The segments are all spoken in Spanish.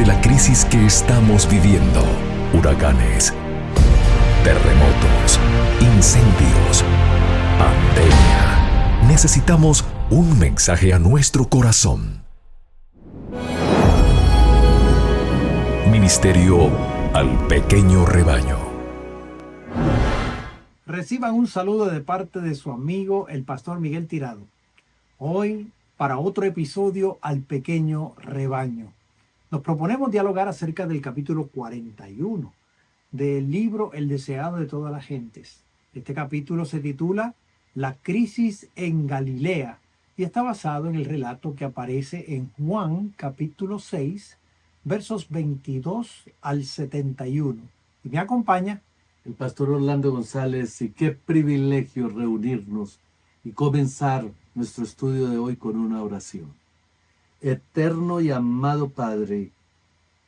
de la crisis que estamos viviendo. Huracanes, terremotos, incendios, pandemia. Necesitamos un mensaje a nuestro corazón. Ministerio al pequeño rebaño. Reciban un saludo de parte de su amigo el pastor Miguel Tirado. Hoy para otro episodio al pequeño rebaño. Nos proponemos dialogar acerca del capítulo 41 del libro El deseado de todas las gentes. Este capítulo se titula La crisis en Galilea y está basado en el relato que aparece en Juan capítulo 6, versos 22 al 71. Y me acompaña el pastor Orlando González, y qué privilegio reunirnos y comenzar nuestro estudio de hoy con una oración. Eterno y amado Padre,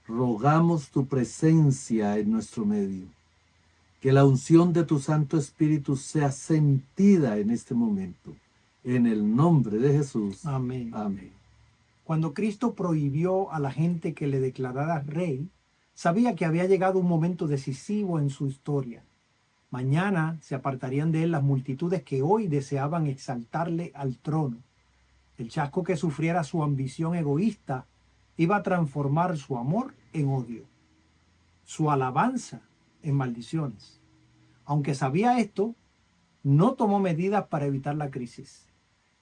rogamos tu presencia en nuestro medio, que la unción de tu Santo Espíritu sea sentida en este momento, en el nombre de Jesús. Amén. Amén. Cuando Cristo prohibió a la gente que le declarara rey, sabía que había llegado un momento decisivo en su historia. Mañana se apartarían de él las multitudes que hoy deseaban exaltarle al trono. El chasco que sufriera su ambición egoísta iba a transformar su amor en odio, su alabanza en maldiciones. Aunque sabía esto, no tomó medidas para evitar la crisis.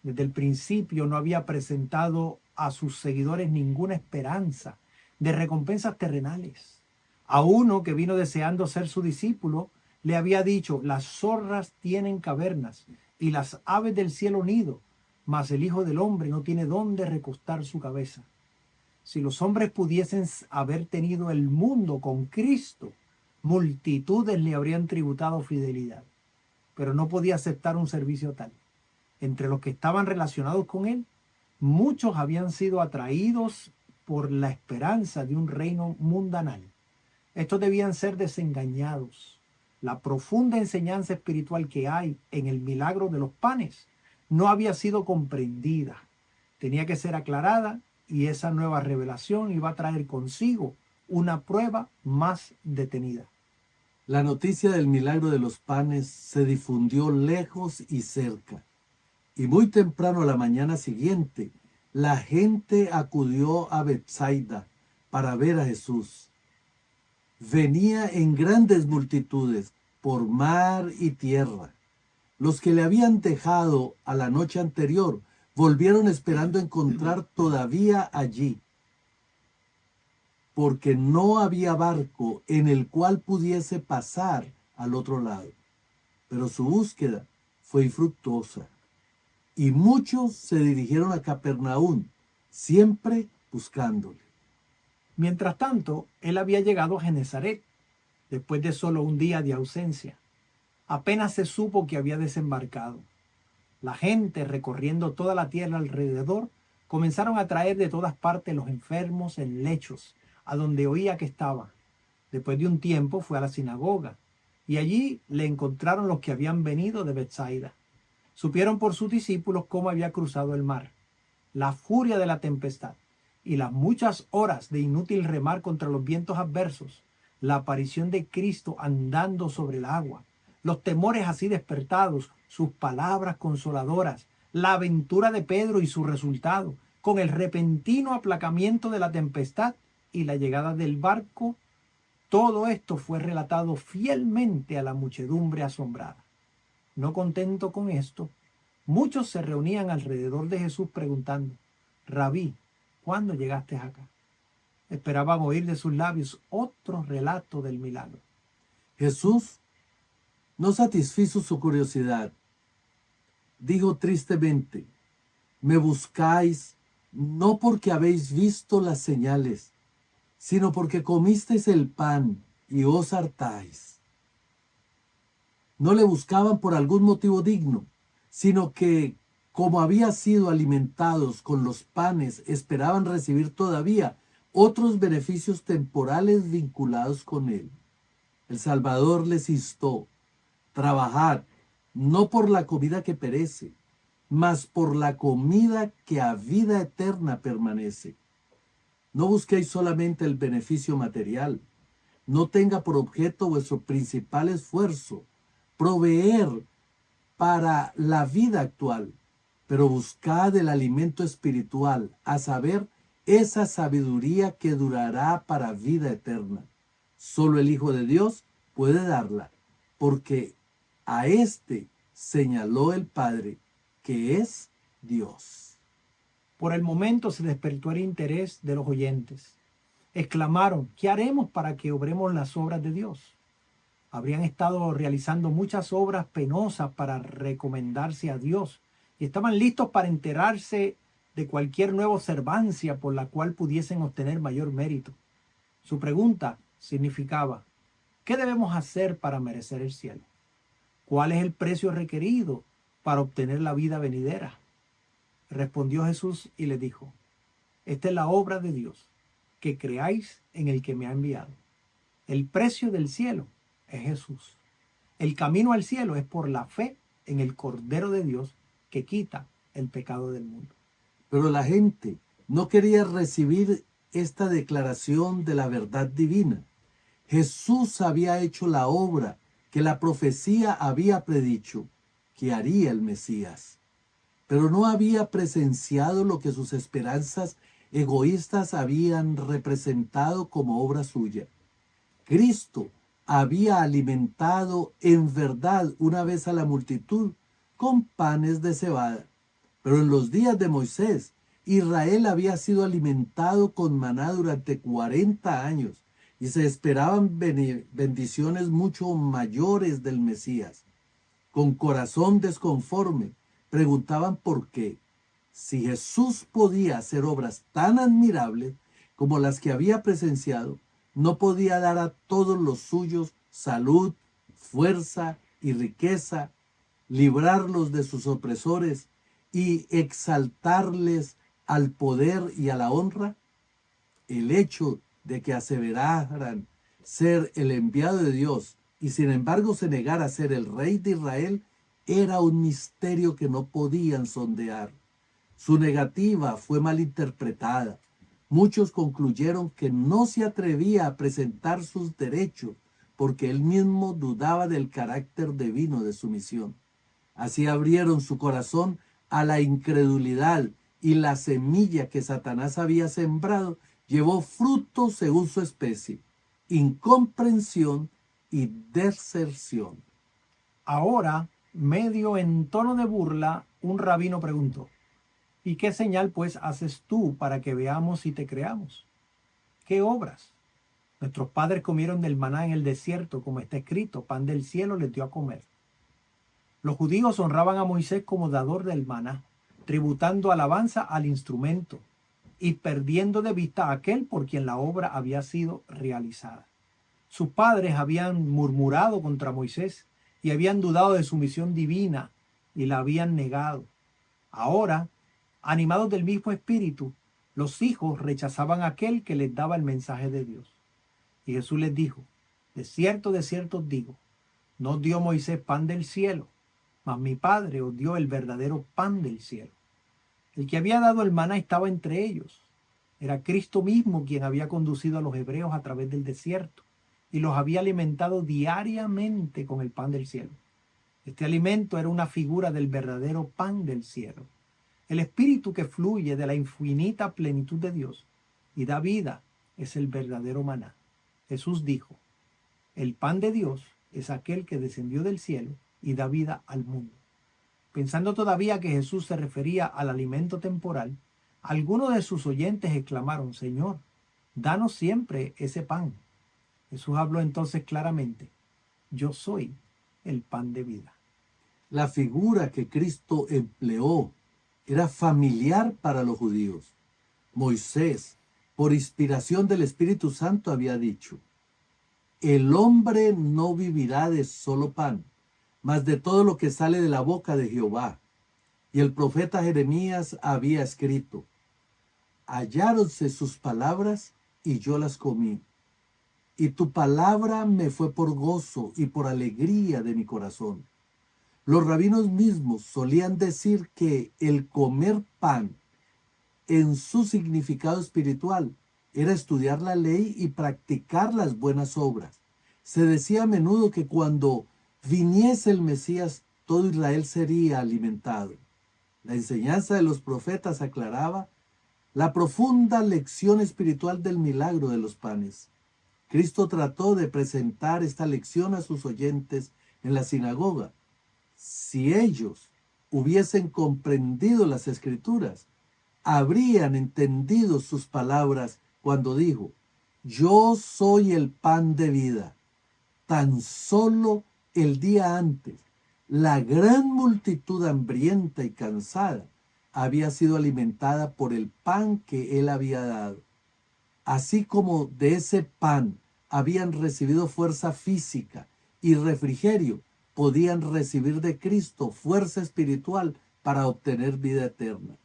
Desde el principio no había presentado a sus seguidores ninguna esperanza de recompensas terrenales. A uno que vino deseando ser su discípulo, le había dicho: las zorras tienen cavernas y las aves del cielo nido, mas el Hijo del Hombre no tiene dónde recostar su cabeza. Si los hombres pudiesen haber tenido el mundo con Cristo, multitudes le habrían tributado fidelidad, pero no podía aceptar un servicio tal. Entre los que estaban relacionados con él, muchos habían sido atraídos por la esperanza de un reino mundanal. Estos debían ser desengañados. La profunda enseñanza espiritual que hay en el milagro de los panes no había sido comprendida. Tenía que ser aclarada, y esa nueva revelación iba a traer consigo una prueba más detenida. La noticia del milagro de los panes se difundió lejos y cerca, y muy temprano a la mañana siguiente, la gente acudió a Betsaida para ver a Jesús. Venía en grandes multitudes por mar y tierra. Los que le habían dejado a la noche anterior volvieron esperando encontrar todavía allí, porque no había barco en el cual pudiese pasar al otro lado. Pero su búsqueda fue infructuosa, y muchos se dirigieron a Capernaum, siempre buscándole. Mientras tanto, él había llegado a Genezaret, después de solo un día de ausencia. Apenas se supo que había desembarcado. La gente, recorriendo toda la tierra alrededor, comenzaron a traer de todas partes los enfermos en lechos, a donde oía que estaba. Después de un tiempo fue a la sinagoga, y allí le encontraron los que habían venido de Betsaida. Supieron por sus discípulos cómo había cruzado el mar, la furia de la tempestad y las muchas horas de inútil remar contra los vientos adversos, la aparición de Cristo andando sobre el agua, los temores así despertados, sus palabras consoladoras, la aventura de Pedro y su resultado, con el repentino aplacamiento de la tempestad y la llegada del barco. Todo esto fue relatado fielmente a la muchedumbre asombrada. No contento con esto, muchos se reunían alrededor de Jesús preguntando: Rabí, ¿cuándo llegaste acá? Esperaban oír de sus labios otro relato del milagro. Jesús no satisfizo su curiosidad. Dijo tristemente: me buscáis no porque habéis visto las señales, sino porque comisteis el pan y os hartáis. No le buscaban por algún motivo digno, sino que, como había sido alimentados con los panes, esperaban recibir todavía otros beneficios temporales vinculados con él. El Salvador les instó: trabajad no por la comida que perece, mas por la comida que a vida eterna permanece, No busquéis solamente el beneficio material. No tenga por objeto vuestro principal esfuerzo proveer para la vida actual, pero buscad el alimento espiritual, a saber, esa sabiduría que durará para vida eterna. Solo el Hijo de Dios puede darla, porque a éste señaló el Padre, que es Dios. Por el momento se despertó el interés de los oyentes. Exclamaron, ¿qué haremos para que obremos las obras de Dios? Habrían estado realizando muchas obras penosas para recomendarse a Dios y estaban listos para enterarse de cualquier nueva observancia por la cual pudiesen obtener mayor mérito. Su pregunta significaba, ¿qué debemos hacer para merecer el cielo? ¿Cuál es el precio requerido para obtener la vida venidera? Respondió Jesús y le dijo, esta es la obra de Dios, que creáis en el que me ha enviado. El precio del cielo es Jesús. El camino al cielo es por la fe en el Cordero de Dios que quita el pecado del mundo. Pero la gente no quería recibir esta declaración de la verdad divina. Jesús había hecho la obra que la profecía había predicho que haría el Mesías, pero no había presenciado lo que sus esperanzas egoístas habían representado como obra suya. Cristo había alimentado en verdad una vez a la multitud con panes de cebada, pero en los días de Moisés, Israel había sido alimentado con maná durante 40 años y se esperaban bendiciones mucho mayores del Mesías. Con corazón desconforme, preguntaban por qué. Si Jesús podía hacer obras tan admirables como las que había presenciado, no podía dar a todos los suyos salud, fuerza y riqueza, librarlos de sus opresores y exaltarles al poder y a la honra. El hecho de que aseveraran ser el enviado de Dios y sin embargo se negara a ser el rey de Israel era un misterio que no podían sondear. Su negativa fue malinterpretada. Muchos concluyeron que no se atrevía a presentar sus derechos porque él mismo dudaba del carácter divino de su misión. Así abrieron su corazón a la incredulidad y la semilla que Satanás había sembrado llevó fruto según su especie, incomprensión y deserción. Ahora, medio en tono de burla, un rabino preguntó, ¿y qué señal pues haces tú para que veamos y te creamos? ¿Qué obras? Nuestros padres comieron del maná en el desierto, como está escrito, pan del cielo les dio a comer. Los judíos honraban a Moisés como dador del maná, tributando alabanza al instrumento y perdiendo de vista a aquel por quien la obra había sido realizada. Sus padres habían murmurado contra Moisés y habían dudado de su misión divina y la habían negado. Ahora, animados del mismo espíritu, los hijos rechazaban a aquel que les daba el mensaje de Dios. Y Jesús les dijo, de cierto os digo, no os dio Moisés pan del cielo, mas mi Padre os dio el verdadero pan del cielo. El que había dado el maná estaba entre ellos. Era Cristo mismo quien había conducido a los hebreos a través del desierto y los había alimentado diariamente con el pan del cielo. Este alimento era una figura del verdadero pan del cielo, el espíritu que fluye de la infinita plenitud de Dios y da vida es el verdadero maná. Jesús dijo, el pan de Dios es aquel que descendió del cielo y da vida al mundo. Pensando todavía que Jesús se refería al alimento temporal, algunos de sus oyentes exclamaron, Señor, danos siempre ese pan. Jesús habló entonces claramente, yo soy el pan de vida. La figura que Cristo empleó era familiar para los judíos. Moisés, por inspiración del Espíritu Santo, había dicho, el hombre no vivirá de solo pan, mas de todo lo que sale de la boca de Jehová. Y el profeta Jeremías había escrito, halláronse sus palabras y yo las comí. Y tu palabra me fue por gozo y por alegría de mi corazón. Los rabinos mismos solían decir que el comer pan, en su significado espiritual, era estudiar la ley y practicar las buenas obras. Se decía a menudo que cuando viniese el Mesías, todo Israel sería alimentado. La enseñanza de los profetas aclaraba la profunda lección espiritual del milagro de los panes. Cristo trató de presentar esta lección a sus oyentes en la sinagoga. Si ellos hubiesen comprendido las Escrituras, habrían entendido sus palabras cuando dijo: yo soy el pan de vida. Tan solo el día antes, la gran multitud hambrienta y cansada había sido alimentada por el pan que él había dado. Así como de ese pan habían recibido fuerza física y refrigerio, podían recibir de Cristo fuerza espiritual para obtener vida eterna.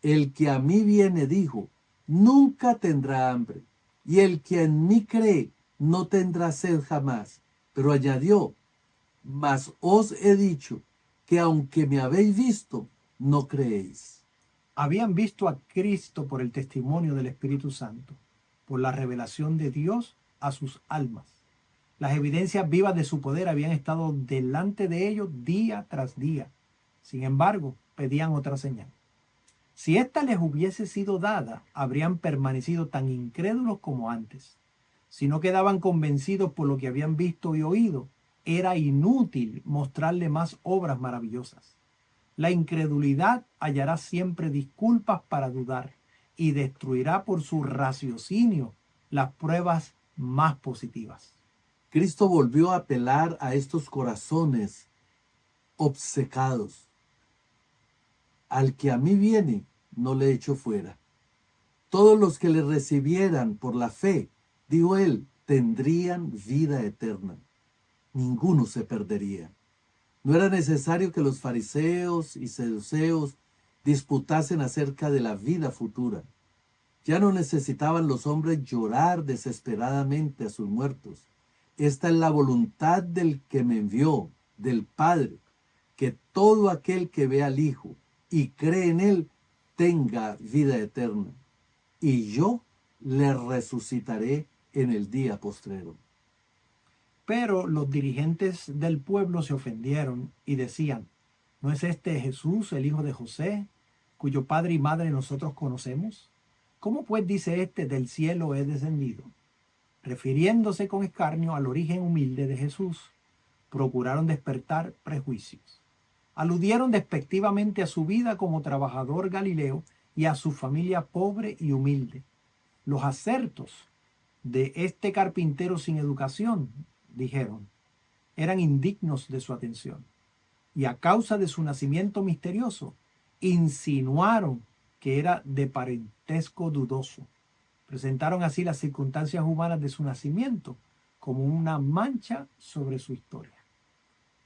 El que a mí viene, dijo, nunca tendrá hambre, y el que en mí cree no tendrá sed jamás. Pero añadió, mas os he dicho que aunque me habéis visto, no creéis. Habían visto a Cristo por el testimonio del Espíritu Santo, por la revelación de Dios a sus almas. Las evidencias vivas de su poder habían estado delante de ellos día tras día. Sin embargo, pedían otra señal. Si ésta les hubiese sido dada, habrían permanecido tan incrédulos como antes. Si no quedaban convencidos por lo que habían visto y oído, era inútil mostrarle más obras maravillosas. La incredulidad hallará siempre disculpas para dudar y destruirá por su raciocinio las pruebas más positivas. Cristo volvió a apelar a estos corazones obcecados. Al que a mí viene, no le echo fuera. Todos los que le recibieran por la fe, dijo él, tendrían vida eterna. Ninguno se perdería. No era necesario que los fariseos y saduceos disputasen acerca de la vida futura. Ya no necesitaban los hombres llorar desesperadamente a sus muertos. Esta es la voluntad del que me envió, del Padre, que todo aquel que ve al Hijo y cree en él tenga vida eterna, y yo le resucitaré en el día postrero. Pero los dirigentes del pueblo se ofendieron y decían, ¿no es este Jesús, el hijo de José, cuyo padre y madre nosotros conocemos? ¿Cómo pues dice este, del cielo he descendido? Refiriéndose con escarnio al origen humilde de Jesús, procuraron despertar prejuicios. Aludieron despectivamente a su vida como trabajador galileo y a su familia pobre y humilde. Los acertos de este carpintero sin educación, dijeron, eran indignos de su atención. Y a causa de su nacimiento misterioso, insinuaron que era de parentesco dudoso. Presentaron así las circunstancias humanas de su nacimiento como una mancha sobre su historia.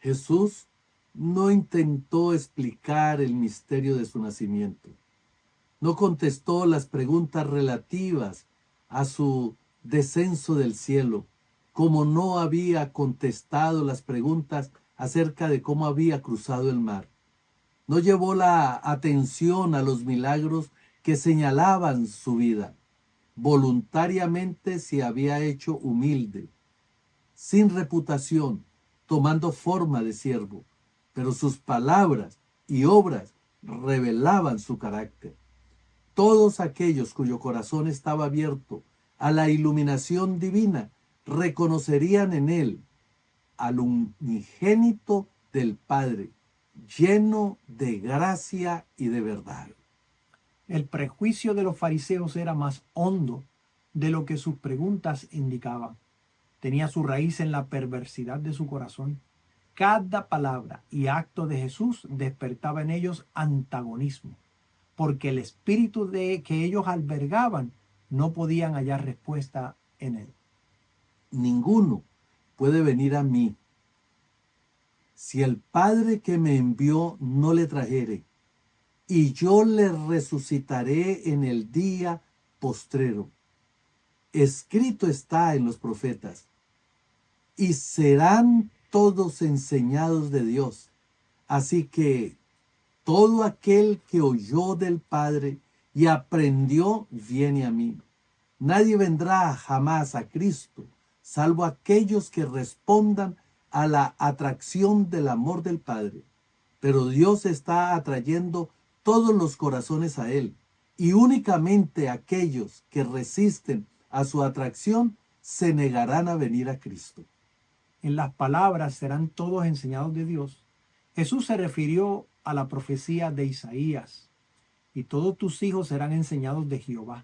Jesús no intentó explicar el misterio de su nacimiento. No contestó las preguntas relativas a su descenso del cielo, como no había contestado las preguntas acerca de cómo había cruzado el mar. No llevó la atención a los milagros que señalaban su vida. Voluntariamente se había hecho humilde, sin reputación, tomando forma de siervo, pero sus palabras y obras revelaban su carácter. Todos aquellos cuyo corazón estaba abierto a la iluminación divina reconocerían en él al unigénito del Padre, lleno de gracia y de verdad. El prejuicio de los fariseos era más hondo de lo que sus preguntas indicaban. Tenía su raíz en la perversidad de su corazón. Cada palabra y acto de Jesús despertaba en ellos antagonismo, porque el espíritu que ellos albergaban no podían hallar respuesta en él. Ninguno puede venir a mí si el Padre que me envió no le trajere, y yo le resucitaré en el día postrero. Escrito está en los profetas, y serán todos enseñados de Dios. Así que todo aquel que oyó del Padre y aprendió viene a mí. Nadie vendrá jamás a Cristo, salvo aquellos que respondan a la atracción del amor del Padre. Pero Dios está atrayendo todos los corazones a Él, y únicamente aquellos que resisten a su atracción se negarán a venir a Cristo. En las palabras serán todos enseñados de Dios. Jesús se refirió a la profecía de Isaías, y todos tus hijos serán enseñados de Jehová,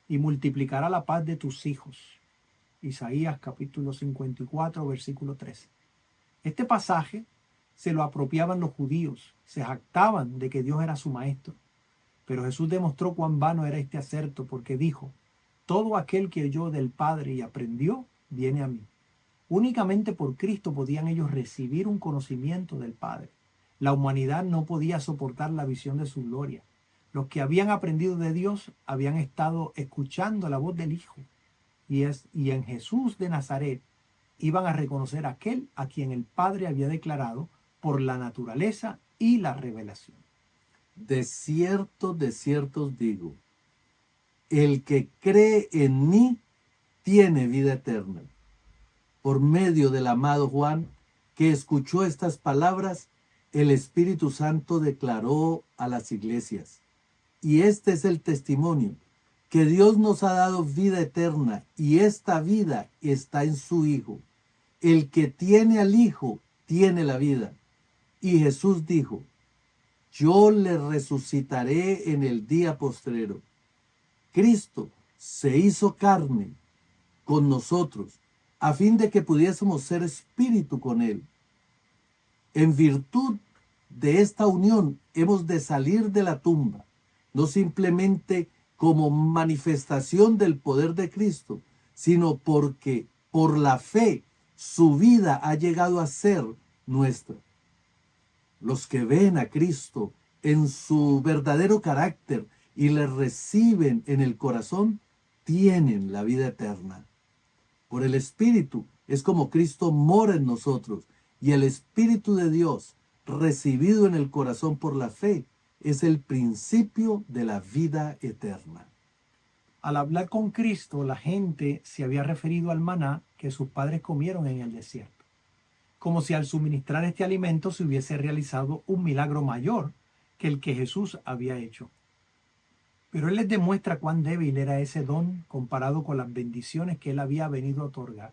y multiplicará la paz de tus hijos. Isaías capítulo 54, versículo 13. Este pasaje se lo apropiaban los judíos, se jactaban de que Dios era su maestro. Pero Jesús demostró cuán vano era este acerto, porque dijo: todo aquel que oyó del Padre y aprendió, viene a mí. Únicamente por Cristo podían ellos recibir un conocimiento del Padre. La humanidad no podía soportar la visión de su gloria. Los que habían aprendido de Dios habían estado escuchando la voz del Hijo. Y en Jesús de Nazaret iban a reconocer a aquel a quien el Padre había declarado por la naturaleza y la revelación. De cierto os digo, el que cree en mí tiene vida eterna. Por medio del amado Juan, que escuchó estas palabras, el Espíritu Santo declaró a las iglesias: y este es el testimonio, que Dios nos ha dado vida eterna, y esta vida está en su Hijo. El que tiene al Hijo tiene la vida. Y Jesús dijo: yo le resucitaré en el día postrero. Cristo se hizo carne con nosotros, a fin de que pudiésemos ser espíritu con Él. En virtud de esta unión hemos de salir de la tumba, no simplemente como manifestación del poder de Cristo, sino porque por la fe su vida ha llegado a ser nuestra. Los que ven a Cristo en su verdadero carácter y le reciben en el corazón, tienen la vida eterna. Por el Espíritu es como Cristo mora en nosotros, y el Espíritu de Dios, recibido en el corazón por la fe, es el principio de la vida eterna. Al hablar con Cristo, la gente se había referido al maná que sus padres comieron en el desierto, como si al suministrar este alimento se hubiese realizado un milagro mayor que el que Jesús había hecho. Pero Él les demuestra cuán débil era ese don comparado con las bendiciones que Él había venido a otorgar.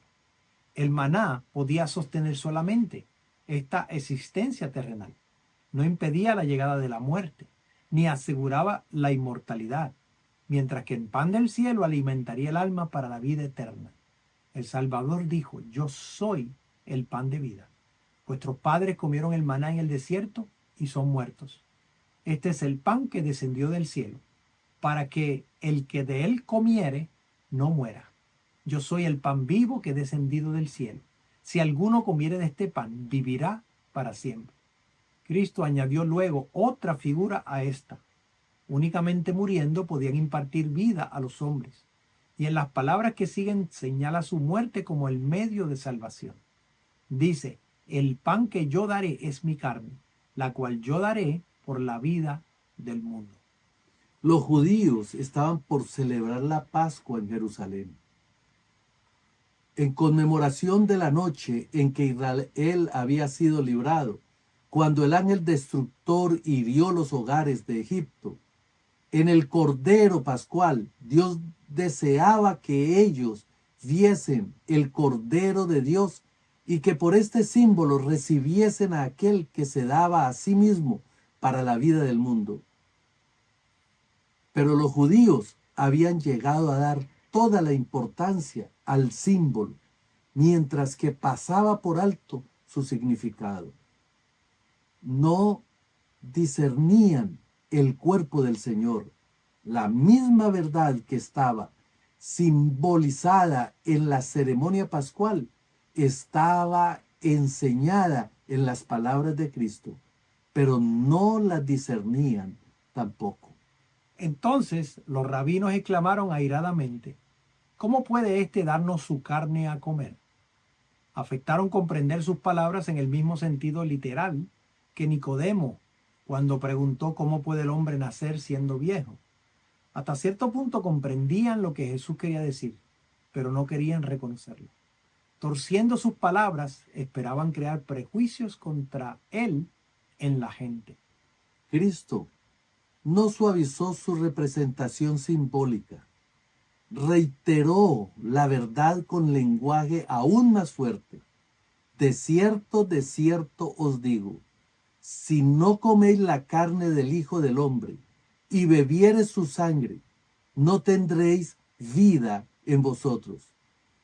El maná podía sostener solamente esta existencia terrenal. No impedía la llegada de la muerte, ni aseguraba la inmortalidad, mientras que el pan del cielo alimentaría el alma para la vida eterna. El Salvador dijo: yo soy el pan de vida. Vuestros padres comieron el maná en el desierto y son muertos. Este es el pan que descendió del cielo, para que el que de él comiere no muera. Yo soy el pan vivo que he descendido del cielo. Si alguno comiere de este pan, vivirá para siempre. Cristo añadió luego otra figura a esta. Únicamente muriendo podían impartir vida a los hombres. Y en las palabras que siguen señala su muerte como el medio de salvación. Dice: el pan que yo daré es mi carne, la cual yo daré por la vida del mundo. Los judíos estaban por celebrar la Pascua en Jerusalén, en conmemoración de la noche en que Israel había sido librado, cuando el ángel destructor hirió los hogares de Egipto. En el Cordero Pascual, Dios deseaba que ellos viesen el Cordero de Dios y que por este símbolo recibiesen a aquel que se daba a sí mismo para la vida del mundo. Pero los judíos habían llegado a dar toda la importancia al símbolo, mientras que pasaba por alto su significado. No discernían el cuerpo del Señor. La misma verdad que estaba simbolizada en la ceremonia pascual estaba enseñada en las palabras de Cristo, pero no las discernían tampoco. Entonces los rabinos exclamaron airadamente: ¿cómo puede éste darnos su carne a comer? Afectaron comprender sus palabras en el mismo sentido literal que Nicodemo cuando preguntó cómo puede el hombre nacer siendo viejo. Hasta cierto punto comprendían lo que Jesús quería decir, pero no querían reconocerlo. Torciendo sus palabras, esperaban crear prejuicios contra él en la gente. Cristo no suavizó su representación simbólica, reiteró la verdad con lenguaje aún más fuerte. De cierto os digo, si no coméis la carne del Hijo del Hombre y bebiereis su sangre, no tendréis vida en vosotros.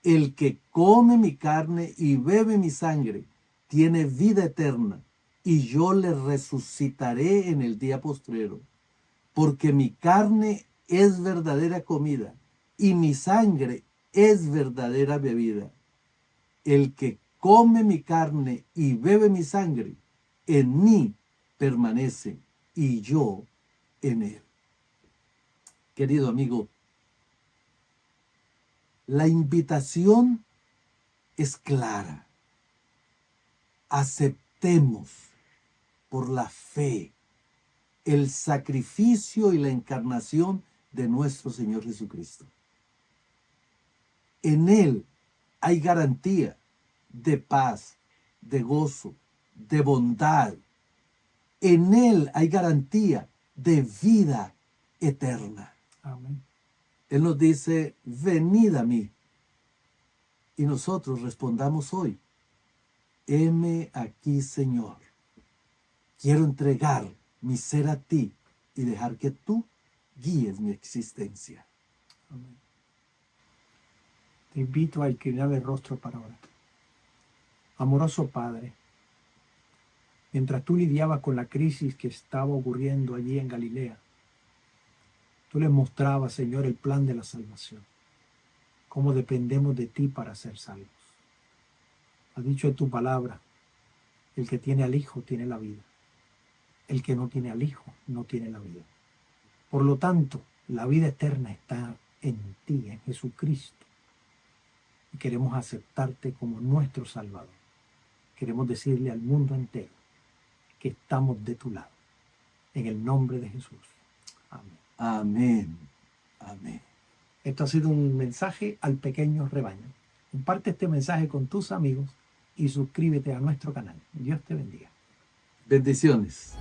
El que come mi carne y bebe mi sangre tiene vida eterna, y yo le resucitaré en el día postrero. Porque mi carne es verdadera comida, y mi sangre es verdadera bebida. El que come mi carne y bebe mi sangre, en mí permanece, y yo en él. Querido amigo, la invitación es clara. Aceptemos por la fe el sacrificio y la encarnación de nuestro Señor Jesucristo. En Él hay garantía de paz, de gozo, de bondad. En Él hay garantía de vida eterna. Amén. Él nos dice, venid a mí. Y nosotros respondamos hoy, heme aquí, Señor. Quiero entregar mi ser a ti y dejar que tú guíes mi existencia. Amén. Te invito a inclinar el rostro para orar. Amoroso Padre, mientras tú lidiabas con la crisis que estaba ocurriendo allí en Galilea, tú les mostrabas, Señor, el plan de la salvación, cómo dependemos de ti para ser salvos. Has dicho en tu palabra, el que tiene al Hijo tiene la vida. El que no tiene al Hijo no tiene la vida. Por lo tanto, la vida eterna está en ti, en Jesucristo. Y queremos aceptarte como nuestro Salvador. Queremos decirle al mundo entero que estamos de tu lado. En el nombre de Jesús. Amén. Amén. Amén. Esto ha sido un mensaje al pequeño rebaño. Comparte este mensaje con tus amigos y suscríbete a nuestro canal. Dios te bendiga. Bendiciones.